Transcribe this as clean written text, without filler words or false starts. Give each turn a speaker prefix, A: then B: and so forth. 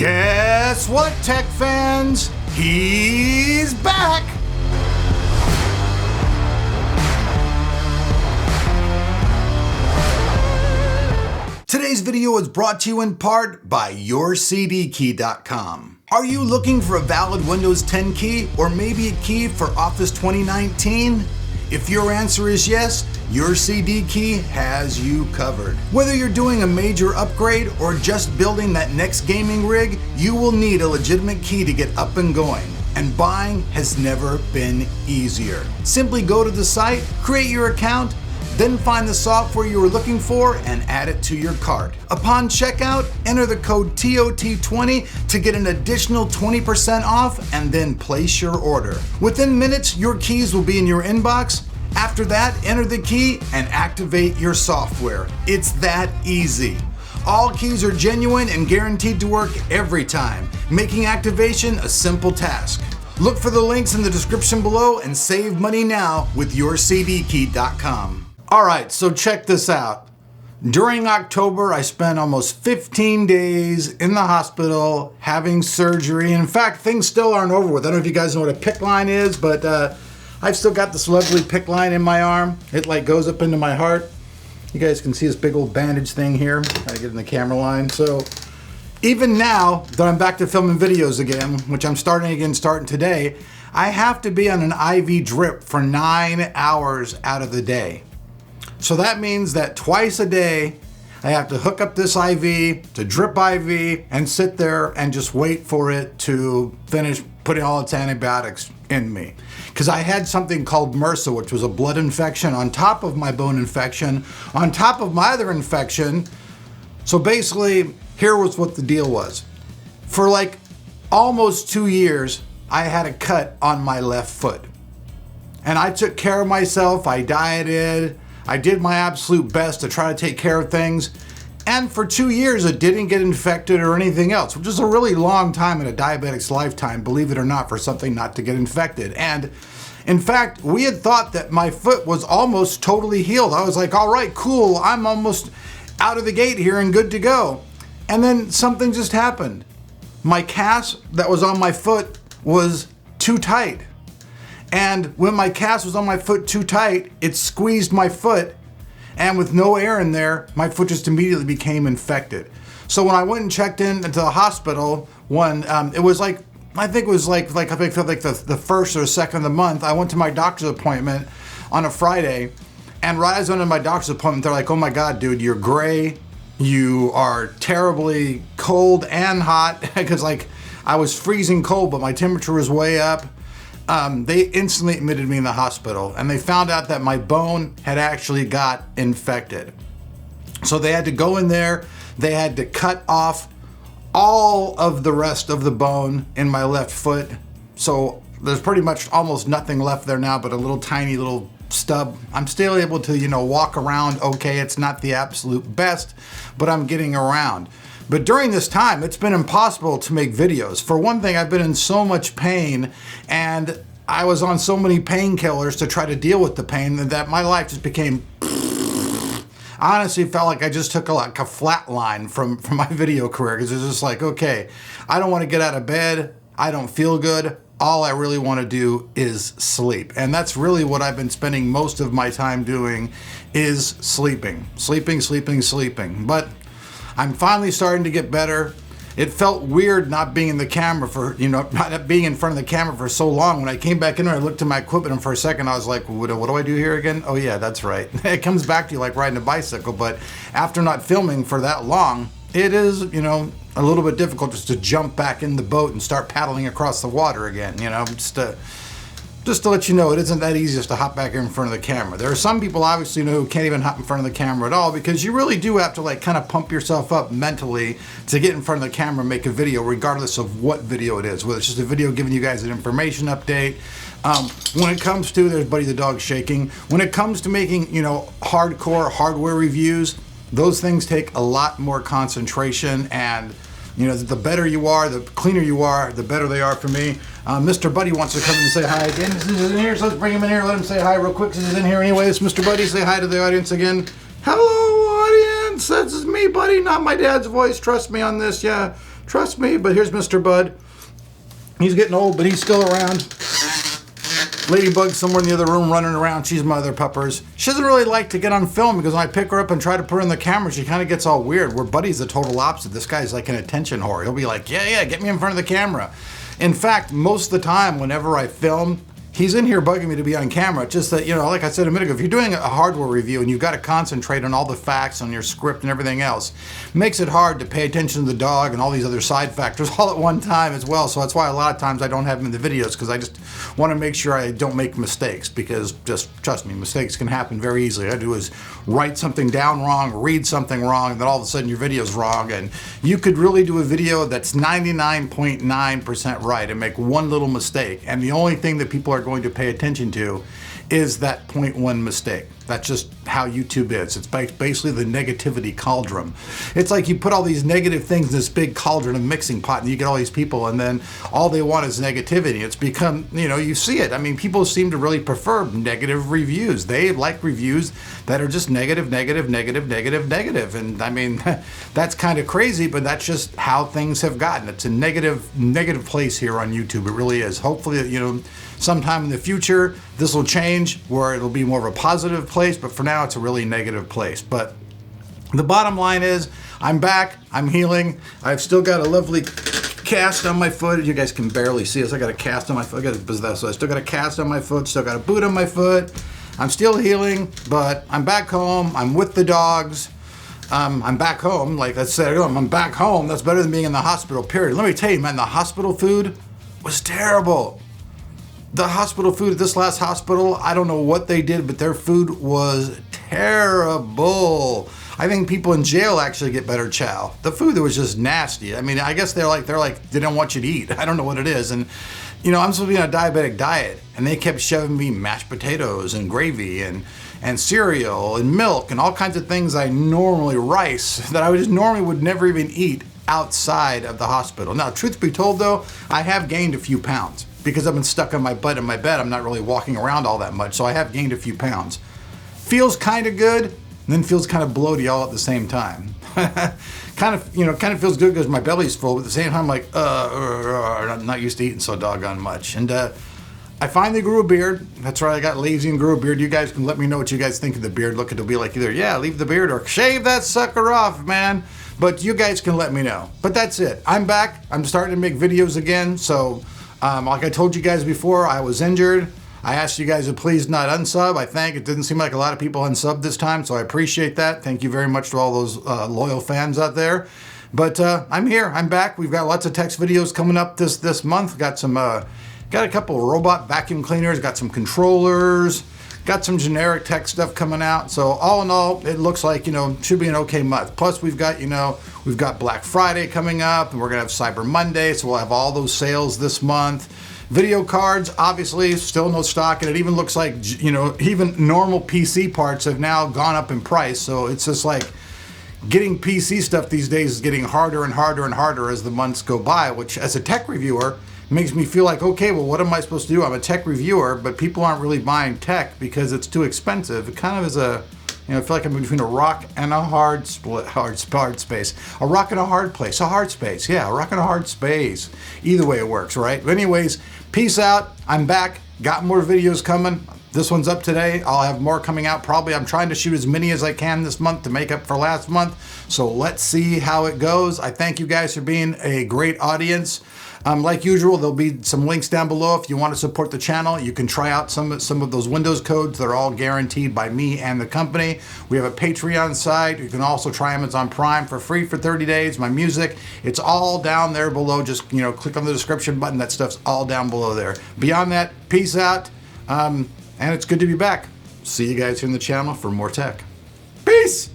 A: Guess what, tech fans? He's back! Today's video is brought to you in part by YourCDKey.com. Are you looking for a valid Windows 10 key or maybe a key for Office 2019? If your answer is yes, Your CD Key has you covered. Whether you're doing a major upgrade or just building that next gaming rig, you will need a legitimate key to get up and going. And buying has never been easier. Simply go to the site, create your account, then find the software you were looking for and add it to your cart. Upon checkout, enter the code TOT20 to get an additional 20% off and then place your order. Within minutes, your keys will be in your inbox. After that, enter the key and activate your software. It's that easy. All keys are genuine and guaranteed to work every time, making activation a simple task. Look for the links in the description below and save money now with YourCDKey.com. All right, so check this out. During October, I spent almost 15 days in the hospital having surgery. In fact, things still aren't over with. I don't know if you guys know what a PICC line is, but I've still got this lovely PICC line in my arm. It like goes up into my heart. You guys can see this big old bandage thing here. Gotta get in the camera line. So even now that I'm back to filming videos again, which I'm starting today, I have to be on an IV drip for 9 hours out of the day. So that means that twice a day, I have to hook up this IV to drip IV and sit there and just wait for it to finish putting all its antibiotics in me. Because I had something called MRSA, which was a blood infection on top of my bone infection, on top of my other infection. So basically, here was what the deal was. For like almost 2 years, I had a cut on my left foot. And I took care of myself, I dieted, I did my absolute best to try to take care of things. And for 2 years, it didn't get infected or anything else, which is a really long time in a diabetic's lifetime, believe it or not, for something not to get infected. And in fact, we had thought that my foot was almost totally healed. I was like, all right, cool, I'm almost out of the gate here and good to go. And then something just happened. My cast that was on my foot was too tight. And when my cast was on my foot too tight, it squeezed my foot, and with no air in there, my foot just immediately became infected. So when I went and checked into the hospital, it was like, I think it was like the first or second of the month, I went to my doctor's appointment on a Friday, and right as I went to my doctor's appointment, they're like, oh my God, dude, you're gray, you are terribly cold and hot, because like I was freezing cold, but my temperature was way up. They instantly admitted me in the hospital, and they found out that my bone had actually got infected. So they had to go in there, they had to cut off all of the rest of the bone in my left foot. So there's pretty much almost nothing left there now but a little tiny little stub. I'm still able to, walk around okay. It's not the absolute best, but I'm getting around. But during this time, it's been impossible to make videos. For one thing, I've been in so much pain, and I was on so many painkillers to try to deal with the pain that my life just became... I honestly felt like I just took a flat line from my video career, because it's just like, okay, I don't want to get out of bed. I don't feel good. All I really want to do is sleep. And that's really what I've been spending most of my time doing, is sleeping. Sleeping. But I'm finally starting to get better. It felt weird not being in the camera not being in front of the camera for so long. When I came back in there, I looked at my equipment, and for a second I was like, what do I do here again? Oh yeah, that's right. It comes back to you like riding a bicycle, but after not filming for that long, it is, a little bit difficult just to jump back in the boat and start paddling across the water again, just to let you know, it isn't that easy just to hop back in front of the camera. There are some people obviously who can't even hop in front of the camera at all, because you really do have to kind of pump yourself up mentally to get in front of the camera and make a video, regardless of what video it is. Whether it's just a video giving you guys an information update. When it comes to, there's Buddy the dog shaking. When it comes to making, hardcore hardware reviews, those things take a lot more concentration, and the better you are, the cleaner you are, the better they are for me. Mr. Buddy wants to come in and say hi again. This is in here, so let's bring him in here. Let him say hi real quick. This is in here anyways. Mr. Buddy, say hi to the audience again. Hello, audience. This is me, Buddy, not my dad's voice. Trust me on this. Yeah, Trust me. But here's Mr. Bud. He's getting old, but he's still around. Ladybug's somewhere in the other room running around. She's my other puppers. She doesn't really like to get on film because when I pick her up and try to put her in the camera, she kind of gets all weird. Where Buddy's the total opposite. This guy's like an attention whore. He'll be like, yeah, get me in front of the camera. In fact, most of the time, whenever I film, he's in here bugging me to be on camera. Just that, you know, like I said a minute ago, if you're doing a hardware review and you've got to concentrate on all the facts on your script and everything else, it makes it hard to pay attention to the dog and all these other side factors all at one time as well. So that's why a lot of times I don't have him in the videos, because I just want to make sure I don't make mistakes, because just trust me, mistakes can happen very easily. All I do is write something down wrong, read something wrong, and then all of a sudden your video's wrong. And you could really do a video that's 99.9% right and make one little mistake. And the only thing that people are going to pay attention to is that 0.1 mistake. That's just how YouTube is. It's basically the negativity cauldron. It's like you put all these negative things in this big cauldron of mixing pot, and you get all these people, and then all they want is negativity. It's become, you know, you see it. I mean, people seem to really prefer negative reviews. They like reviews that are just negative, negative, negative, negative, negative. And I mean, that's kind of crazy, but that's just how things have gotten. It's a negative place here on YouTube. It really is. Hopefully, you know, sometime in the future, this will change where it'll be more of a positive place, but for now, it's a really negative place. But the bottom line is, I'm back, I'm healing. I've still got a lovely cast on my foot. You guys can barely see this. I got a cast on my foot. So I still got a cast on my foot, still got a boot on my foot. I'm still healing, but I'm back home. I'm with the dogs. I'm back home. Like I said, I'm back home. That's better than being in the hospital, period. Let me tell you, man, the hospital food was terrible. The hospital food at this last hospital, I don't know what they did, but their food was terrible. I think people in jail actually get better chow. The food was just nasty. I mean, I guess they're like they don't want you to eat. I don't know what it is. And you know, I'm supposed to be on a diabetic diet, and they kept shoving me mashed potatoes and gravy and cereal and milk and all kinds of things rice that I normally would never even eat outside of the hospital. Now, truth be told though, I have gained a few pounds. Because I've been stuck on my butt in my bed, I'm not really walking around all that much, so I have gained a few pounds. Feels kind of good, and then feels kind of bloaty all at the same time. kind of feels good because my belly's full, but at the same time, I'm like, I'm not used to eating so doggone much. And I finally grew a beard. That's right, I got lazy and grew a beard. You guys can let me know what you guys think of the beard. Look, it'll be like either, yeah, leave the beard, or shave that sucker off, man. But you guys can let me know. But that's it. I'm back. I'm starting to make videos again, so... like I told you guys before, I was injured. I asked you guys to please not unsub. I think it didn't seem like a lot of people unsubbed this time, so I appreciate that. Thank you very much to all those loyal fans out there. But I'm here. I'm back. We've got lots of text videos coming up this month. Got a couple of robot vacuum cleaners. Got some controllers. Got some generic tech stuff coming out. So all in all, it looks like, you know, should be an okay month. Plus we've got, you know, we've got Black Friday coming up, and we're gonna have Cyber Monday, so we'll have all those sales this month. Video cards, obviously, still no stock, and it even looks like, you know, even normal PC parts have now gone up in price. So it's just like getting PC stuff these days is getting harder and harder and harder as the months go by, which as a tech reviewer, makes me feel like, okay, well, what am I supposed to do? I'm a tech reviewer, but people aren't really buying tech because it's too expensive. It kind of is a, you know, I feel like I'm between a rock and a hard space. A rock and a hard place, a hard space. Yeah, a rock and a hard space. Either way it works, right? But anyways, peace out. I'm back. Got more videos coming. This one's up today. I'll have more coming out probably. I'm trying to shoot as many as I can this month to make up for last month. So let's see how it goes. I thank you guys for being a great audience. Like usual, there'll be some links down below. If you want to support the channel, you can try out some of those Windows codes. They're all guaranteed by me and the company. We have a Patreon site. You can also try Amazon Prime for free for 30 days. My music, it's all down there below. Just, you know, click on the description button. That stuff's all down below there. Beyond that, peace out. And it's good to be back. See you guys here in the channel for more tech. Peace!